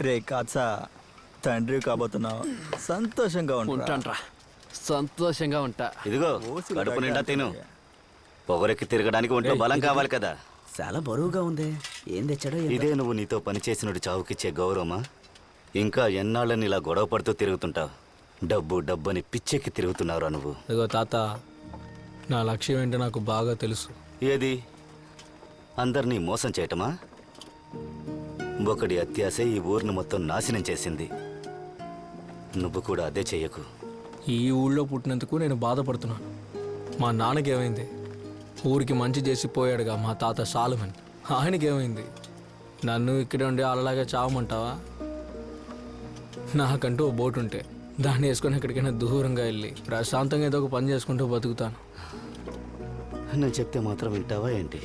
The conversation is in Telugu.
రే కాచా, తండ్రి కాబోతున్నావు, సంతోషంగా ఉంటాన్రా, సంతోషంగా ఉంటా. ఇదిగో కడుపు నిండా తిను. పొగరెక్కి తిరగడానికి ఒంట్లో బలం కావాలి కదా. చాలా బరువుగా ఉంది. ఏం తెచ్చాడో ఇదే నువ్వు నీతో పనిచేసినట్టు చావుకిచ్చే గౌరవమా? ఇంకా ఎన్నాళ్ళని ఇలా గొడవ పడుతూ తిరుగుతుంటావు? డబ్బు డబ్బని పిచ్చెక్కి తిరుగుతున్నావురా నువ్వు. ఇదిగో తాత, నా లక్ష్యం ఏంటో నాకు బాగా తెలుసు. ఏది? అందరినీ మోసం చేయటమా? ఒకడి అత్యాశ ఈ ఊరిని మొత్తం నాశనం చేసింది. నువ్వు కూడా అదే చెయ్యకు. ఈ ఊళ్ళో పుట్టినందుకు నేను బాధపడుతున్నాను. మా నాన్నకేమైంది? ఊరికి మంచి చేసి పోయాడుగా మా తాత సాలుమన్. ఆయనకేమైంది? నన్ను ఇక్కడే ఉండి అలాగే చావమంటావా? నాకంటూ ఓ బోటు ఉంటే దాన్ని వేసుకొని ఎక్కడికైనా దూరంగా వెళ్ళి ప్రశాంతంగా ఏదో ఒక పని చేసుకుంటూ బతుకుతాను. నేను చెప్తే మాత్రం వింటావా ఏంటి?